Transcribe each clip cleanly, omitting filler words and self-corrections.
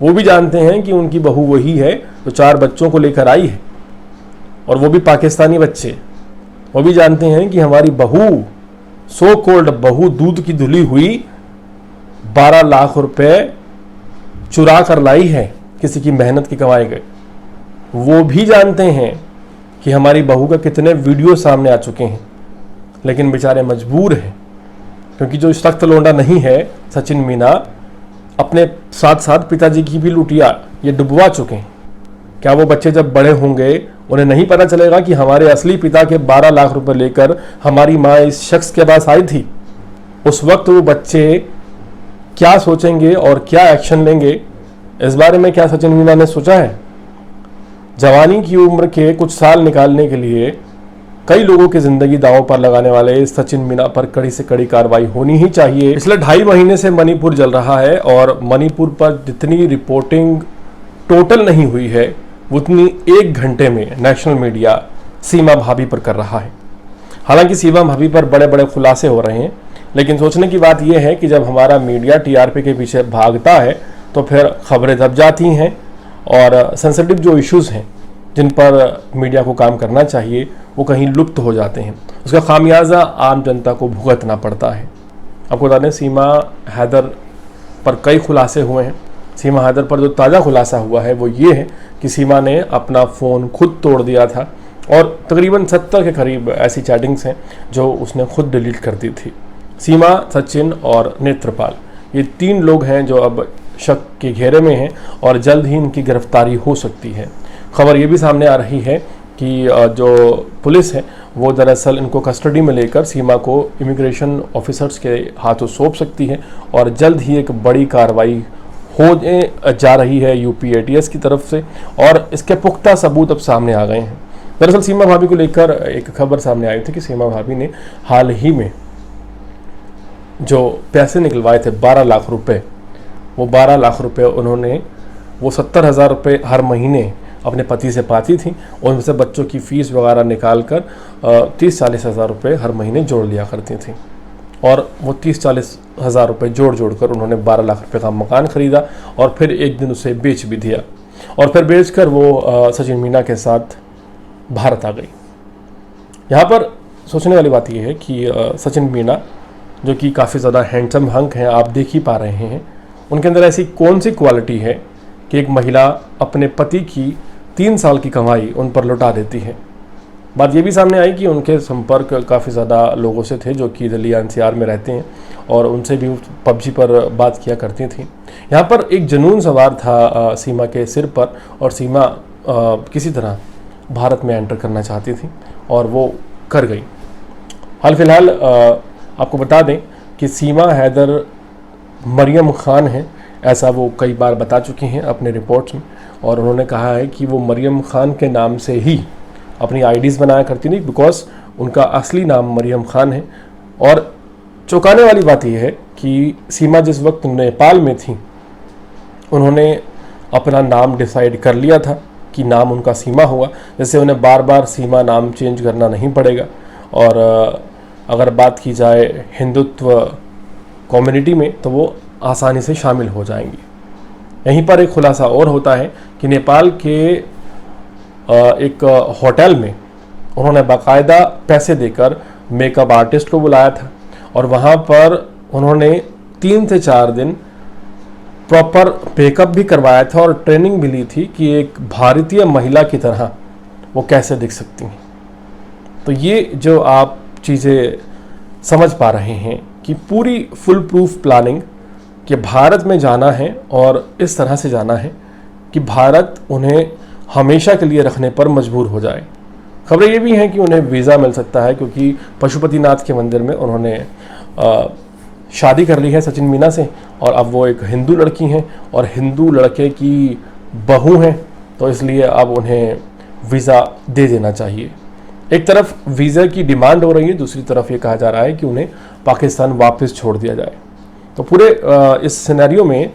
वो भी जानते हैं कि उनकी बहू वही है जो 4 बच्चों को लेकर आई है, और वो भी पाकिस्तानी बच्चे। वो भी जानते हैं कि हमारी बहू, सो कॉल्ड बहू, दूध की धुली हुई 12 लाख रुपए चुरा कर लाई है, किसी की मेहनत के कमाए गए। वो भी जानते हैं कि हमारी बहू का कितने वीडियो सामने आ चुके हैं, लेकिन बेचारे मजबूर हैं, क्योंकि जो सख्त लोंडा नहीं है सचिन मीना, अपने साथ साथ पिताजी की भी लुटिया ये डुबवा चुके हैं। क्या वो बच्चे जब बड़े होंगे उन्हें नहीं पता चलेगा कि हमारे असली पिता के 12 लाख रुपए लेकर हमारी माँ इस शख्स के पास आई थी? उस वक्त वो बच्चे क्या सोचेंगे और क्या एक्शन लेंगे, इस बारे में क्या सचिन मीना ने सोचा है? जवानी की उम्र के कुछ साल निकालने के लिए कई लोगों की जिंदगी दांव पर लगाने वाले इस सचिन मीना पर कड़ी से कड़ी कार्रवाई होनी ही चाहिए। पिछले 2.5 महीने से मणिपुर जल रहा है, और मणिपुर पर जितनी रिपोर्टिंग टोटल नहीं हुई है उतनी 1 घंटे में नेशनल मीडिया सीमा भाभी पर कर रहा है। हालांकि सीमा भाभी पर बड़े बड़े खुलासे हो रहे हैं, लेकिन सोचने की बात यह है कि जब हमारा मीडिया टीआरपी के पीछे भागता है तो फिर खबरें दब जाती हैं, और सेंसिटिव जो इश्यूज हैं जिन पर मीडिया को काम करना चाहिए वो कहीं लुप्त हो जाते हैं। उसका खामियाजा आम जनता को भुगतना पड़ता है। आपको बता दें, सीमा हैदर पर कई खुलासे हुए हैं। सीमा हैदर पर जो ताज़ा खुलासा हुआ है वो ये है कि सीमा ने अपना फ़ोन खुद तोड़ दिया था, और तकरीबन 70 के करीब ऐसी चैटिंग्स हैं जो उसने खुद डिलीट कर दी थी। सीमा, सचिन और नेत्रपाल, ये 3 लोग हैं जो अब शक के घेरे में हैं, और जल्द ही इनकी गिरफ्तारी हो सकती है। खबर ये भी सामने आ रही है कि जो पुलिस है वो दरअसल इनको कस्टडी में लेकर सीमा को इमिग्रेशन ऑफिसर्स के हाथों सौंप सकती है, और जल्द ही एक बड़ी कार्रवाई होने जा रही है यूपी एटीएस की तरफ से, और इसके पुख्ता सबूत अब सामने आ गए हैं। दरअसल सीमा भाभी को लेकर एक खबर सामने आई थी कि सीमा भाभी ने हाल ही में जो पैसे निकलवाए थे 12 लाख रुपए, वो 12 लाख रुपए उन्होंने, वो 70,000 रुपये हर महीने अपने पति से पाती थी, और उनसे बच्चों की फ़ीस वगैरह निकाल कर 30-40 हज़ार रुपये हर महीने जोड़ लिया करती थी, और वो 30-40 हज़ार रुपये जोड़ कर उन्होंने 12 लाख रुपए का मकान ख़रीदा, और फिर एक दिन उसे बेच भी दिया, और फिर बेचकर वो सचिन मीना के साथ भारत आ गई। यहाँ पर सोचने वाली बात यह है कि सचिन मीना, जो कि काफ़ी ज़्यादा हैंडसम हंक हैं, आप देख ही पा रहे हैं, उनके अंदर ऐसी कौन सी क्वालिटी है कि एक महिला अपने पति की 3 साल की कमाई उन पर लौटा देती है। बात ये भी सामने आई कि उनके संपर्क काफ़ी ज़्यादा लोगों से थे जो कि दिल्ली एनसीआर में रहते हैं, और उनसे भी पबजी पर बात किया करती थी। यहाँ पर एक जुनून सवार था सीमा के सिर पर, और सीमा किसी तरह भारत में एंटर करना चाहती थी, और वो कर गई। हाल फिलहाल आपको बता दें कि सीमा हैदर मरियम खान है, ऐसा वो कई बार बता चुकी हैं अपने रिपोर्ट्स में, और उन्होंने कहा है कि वो मरियम खान के नाम से ही अपनी आईडीज़ बनाया करती थी, बिकॉज उनका असली नाम मरियम खान है। और चौंकाने वाली बात यह है कि सीमा जिस वक्त नेपाल में थी, उन्होंने अपना नाम डिसाइड कर लिया था कि नाम उनका सीमा होगा, जैसे उन्हें बार बार सीमा नाम चेंज करना नहीं पड़ेगा। और अगर बात की जाए हिंदुत्व कम्युनिटी में, तो वो आसानी से शामिल हो जाएंगी। यहीं पर एक खुलासा और होता है कि नेपाल के एक होटल में उन्होंने बाकायदा पैसे देकर मेकअप आर्टिस्ट को बुलाया था, और वहाँ पर उन्होंने 3 से 4 दिन प्रॉपर मेकअप भी करवाया था, और ट्रेनिंग भी ली थी कि एक भारतीय महिला की तरह वो कैसे दिख सकती हैं। तो ये जो आप चीज़ें समझ पा रहे हैं कि पूरी फुल प्रूफ प्लानिंग कि भारत में जाना है, और इस तरह से जाना है कि भारत उन्हें हमेशा के लिए रखने पर मजबूर हो जाए। खबरें ये भी हैं कि उन्हें वीज़ा मिल सकता है, क्योंकि पशुपतिनाथ के मंदिर में उन्होंने शादी कर ली है सचिन मीना से, और अब वो एक हिंदू लड़की हैं और हिंदू लड़के की बहू हैं, तो इसलिए अब उन्हें वीज़ा दे देना चाहिए। एक तरफ वीज़ा की डिमांड हो रही है, दूसरी तरफ ये कहा जा रहा है कि उन्हें पाकिस्तान वापस छोड़ दिया जाए। तो पूरे इस सिनेरियो में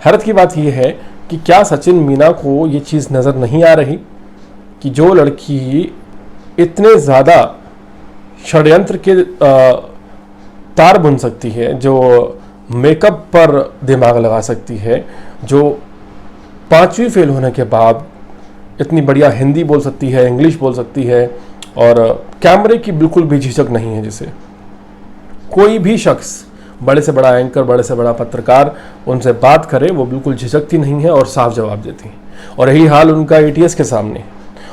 हैरत की बात यह है कि क्या सचिन मीना को ये चीज़ नज़र नहीं आ रही कि जो लड़की इतने ज़्यादा षड्यंत्र के तार बुन सकती है, जो मेकअप पर दिमाग लगा सकती है, जो 5वीं फेल होने के बाद इतनी बढ़िया हिंदी बोल सकती है, इंग्लिश बोल सकती है और कैमरे की बिल्कुल भी झिझक नहीं है। जिसे कोई भी शख्स, बड़े से बड़ा एंकर, बड़े से बड़ा पत्रकार उनसे बात करे वो बिल्कुल झिझकती नहीं है और साफ जवाब देती हैं। और यही हाल उनका एटीएस के सामने।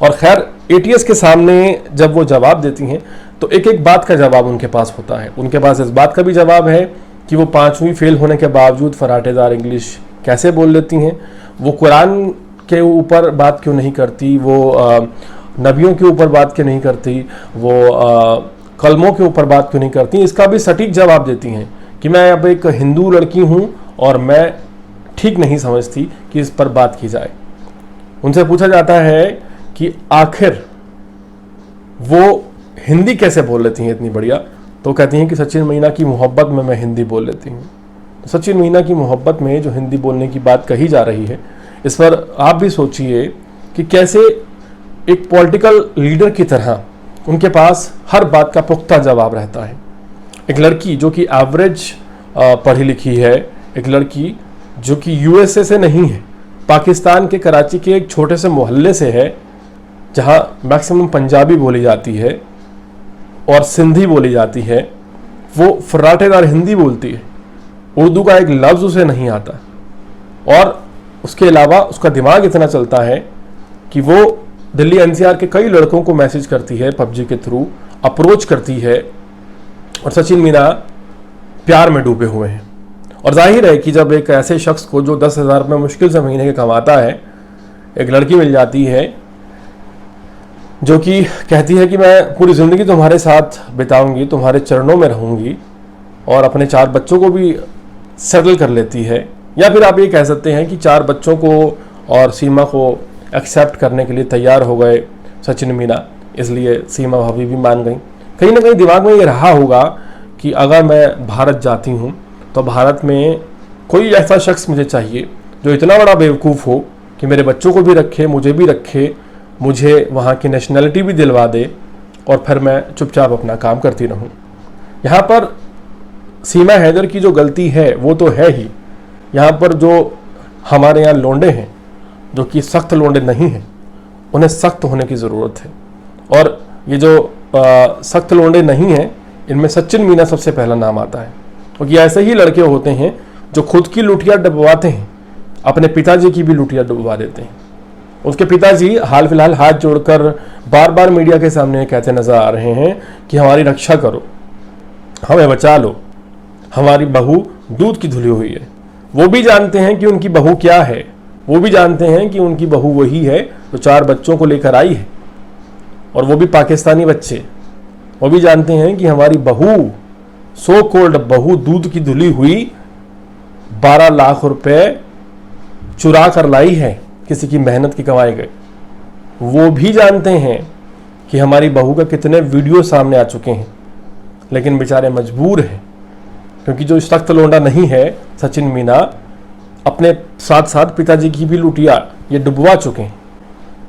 और खैर एटीएस के सामने जब वो जवाब देती हैं तो एक एक बात का जवाब उनके पास होता है। उनके पास इस बात का भी जवाब है कि वो 5वीं फेल होने के बावजूद फराटेदार इंग्लिश कैसे बोल लेती हैं, वो कुरान के ऊपर बात क्यों नहीं करती, वो नबियों के ऊपर बात क्यों नहीं करती, वो कलमों के ऊपर बात क्यों नहीं करती। इसका भी सटीक जवाब देती हैं कि मैं अब एक हिंदू लड़की हूँ और मैं ठीक नहीं समझती कि इस पर बात की जाए। उनसे पूछा जाता है कि आखिर वो हिंदी कैसे बोल लेती हैं इतनी बढ़िया, तो कहती हैं कि सचिन मीना की मोहब्बत में मैं हिंदी बोल लेती हूँ। तो सचिन मीना की मोहब्बत में जो हिंदी बोलने की बात कही जा रही है, इस पर आप भी सोचिए कि कैसे एक पॉलिटिकल लीडर की तरह उनके पास हर बात का पुख्ता जवाब रहता है। एक लड़की जो कि एवरेज पढ़ी लिखी है, एक लड़की जो कि यूएसए से नहीं है, पाकिस्तान के कराची के एक छोटे से मोहल्ले से है जहां मैक्सिमम पंजाबी बोली जाती है और सिंधी बोली जाती है, वो फराटेदार हिंदी बोलती है, उर्दू का एक लफ्ज़ उसे नहीं आता। और उसके अलावा उसका दिमाग इतना चलता है कि वो दिल्ली एनसीआर के कई लड़कों को मैसेज करती है, पबजी के थ्रू अप्रोच करती है। और सचिन मीना प्यार में डूबे हुए हैं। और जाहिर है कि जब एक ऐसे शख्स को जो 10,000 रुपये मुश्किल से महीने के कमाता है, एक लड़की मिल जाती है जो कि कहती है कि मैं पूरी ज़िंदगी तुम्हारे साथ बिताऊंगी, तुम्हारे चरणों में रहूंगी, और अपने 4 बच्चों को भी सेटल कर लेती है। या फिर आप ये कह सकते हैं कि 4 बच्चों को और सीमा को एक्सेप्ट करने के लिए तैयार हो गए सचिन मीना, इसलिए सीमा भाभी भी मान गई। कहीं ना कहीं दिमाग में ये रहा होगा कि अगर मैं भारत जाती हूँ तो भारत में कोई ऐसा शख्स मुझे चाहिए जो इतना बड़ा बेवकूफ़ हो कि मेरे बच्चों को भी रखे, मुझे भी रखे, मुझे वहाँ की नेशनैलिटी भी दिलवा दे, और फिर मैं चुपचाप अपना काम करती रहूँ। यहाँ पर सीमा हैदर की जो गलती है वो तो है ही। यहाँ पर जो हमारे यहाँ लोंडे हैं जो कि सख्त लोंडे नहीं हैं, उन्हें सख्त होने की ज़रूरत है। और ये जो सख्त लोंडे नहीं हैं, इनमें सचिन मीना सबसे पहला नाम आता है, क्योंकि ऐसे ही लड़के होते हैं जो खुद की लुटिया डुबवाते हैं, अपने पिताजी की भी लुटिया डुबवा देते हैं। उसके पिताजी हाल फिलहाल हाथ जोड़कर बार बार मीडिया के सामने कहते नजर आ रहे हैं कि हमारी रक्षा करो, हमें बचा लो, हमारी बहू दूध की धुली हुई है। वो भी जानते हैं कि उनकी बहू क्या है, वो भी जानते हैं कि उनकी बहू वही है जो 4 बच्चों को लेकर आई है, और वो भी पाकिस्तानी बच्चे। वो भी जानते हैं कि हमारी बहू, सो कॉल्ड बहू, दूध की धुली हुई 12 लाख रुपए चुरा कर लाई है, किसी की मेहनत की कमाई गई। वो भी जानते हैं कि हमारी बहू का कितने वीडियो सामने आ चुके हैं, लेकिन बेचारे मजबूर हैं, क्योंकि जो सख्त लोंडा नहीं है सचिन मीना, अपने साथ साथ पिताजी की भी लुटिया ये डुबवा चुके हैं।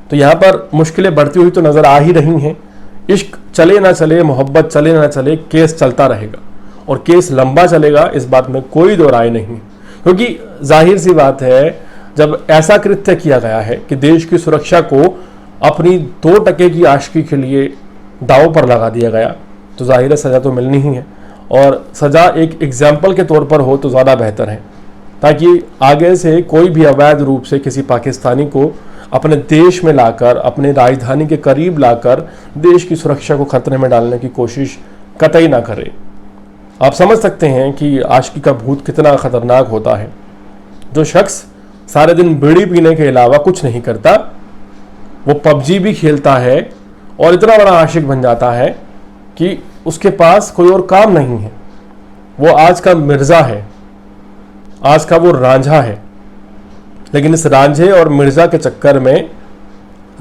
तो यहाँ पर मुश्किलें बढ़ती हुई तो नज़र आ ही रही हैं। इश्क चले ना चले, मोहब्बत चले ना चले, केस चलता रहेगा, और केस लंबा चलेगा, इस बात में कोई दो राय नहीं। क्योंकि जाहिर सी बात है, जब ऐसा कृत्य किया गया है कि देश की सुरक्षा को अपनी 2% की आशिकी के लिए दांव पर लगा दिया गया, तो जाहिर है सज़ा तो मिलनी ही है, और सज़ा एक एग्जाम्पल के तौर पर हो तो ज़्यादा बेहतर है, ताकि आगे से कोई भी अवैध रूप से किसी पाकिस्तानी को अपने देश में लाकर, अपने राजधानी के करीब लाकर देश की सुरक्षा को खतरे में डालने की कोशिश कतई ना करे। आप समझ सकते हैं कि आशिकी का भूत कितना खतरनाक होता है। जो शख्स सारे दिन बीड़ी पीने के अलावा कुछ नहीं करता, वो पबजी भी खेलता है और इतना बड़ा आशिक बन जाता है कि उसके पास कोई और काम नहीं है। वो आज का मिर्ज़ा है, आज का वो रांझा है, लेकिन इस रांझे और मिर्ज़ा के चक्कर में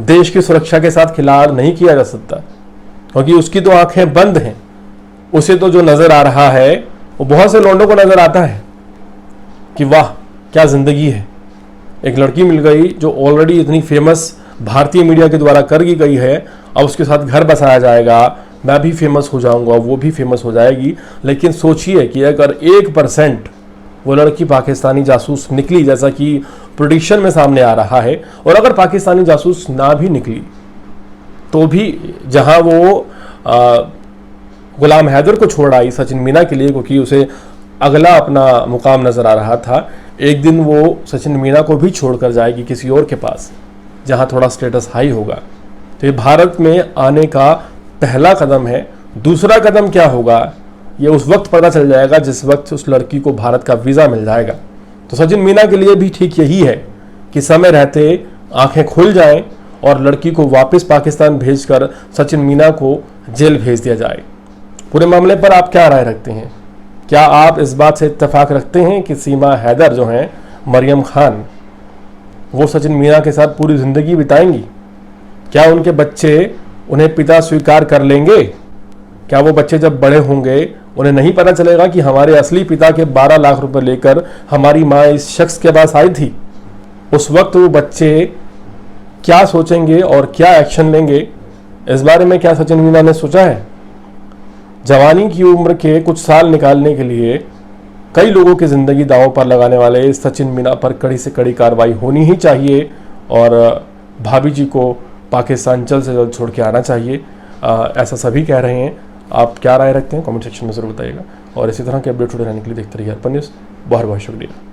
देश की सुरक्षा के साथ खिलाड़ नहीं किया जा सकता, क्योंकि उसकी तो आंखें बंद हैं। उसे तो जो नज़र आ रहा है वो बहुत से लोगों को नज़र आता है कि वाह क्या ज़िंदगी है, एक लड़की मिल गई जो ऑलरेडी इतनी फेमस भारतीय मीडिया के द्वारा कर दी गई है, अब उसके साथ घर बसाया जाएगा, मैं भी फेमस हो जाऊंगा, वो भी फेमस हो जाएगी। लेकिन सोचिए कि अगर 1% वो लड़की पाकिस्तानी जासूस निकली, जैसा कि प्रेडिक्शन में सामने आ रहा है। और अगर पाकिस्तानी जासूस ना भी निकली तो भी जहां वो गुलाम हैदर को छोड़ आई सचिन मीना के लिए, क्योंकि उसे अगला अपना मुकाम नज़र आ रहा था, एक दिन वो सचिन मीना को भी छोड़कर जाएगी किसी और के पास जहां थोड़ा स्टेटस हाई होगा। तो ये भारत में आने का पहला कदम है। दूसरा कदम क्या होगा ये उस वक्त पता चल जाएगा जिस वक्त उस लड़की को भारत का वीज़ा मिल जाएगा। तो सचिन मीना के लिए भी ठीक यही है कि समय रहते आंखें खुल जाएं और लड़की को वापस पाकिस्तान भेजकर सचिन मीना को जेल भेज दिया जाए। पूरे मामले पर आप क्या राय रखते हैं? क्या आप इस बात से इत्तेफाक रखते हैं कि सीमा हैदर जो हैं, मरियम खान, वो सचिन मीना के साथ पूरी ज़िंदगी बिताएंगी? क्या उनके बच्चे उन्हें पिता स्वीकार कर लेंगे? क्या वो बच्चे जब बड़े होंगे उन्हें नहीं पता चलेगा कि हमारे असली पिता के 12 लाख रुपए लेकर हमारी माँ इस शख्स के पास आई थी? उस वक्त वो बच्चे क्या सोचेंगे और क्या एक्शन लेंगे? इस बारे में क्या सचिन मीना ने सोचा है? जवानी की उम्र के कुछ साल निकालने के लिए कई लोगों की ज़िंदगी दांव पर लगाने वाले इस सचिन मीना पर कड़ी से कड़ी कार्रवाई होनी ही चाहिए और भाभी जी को पाकिस्तान जल्द से जल्द छोड़ के आना चाहिए, ऐसा सभी कह रहे हैं। आप क्या राय रखते हैं कमेंट सेक्शन में ज़रूर बताइएगा और इसी तरह के अपडेट जुड़े रहने के लिए देखते रहिए अर्पण न्यूज़। बहुत बहुत शुक्रिया।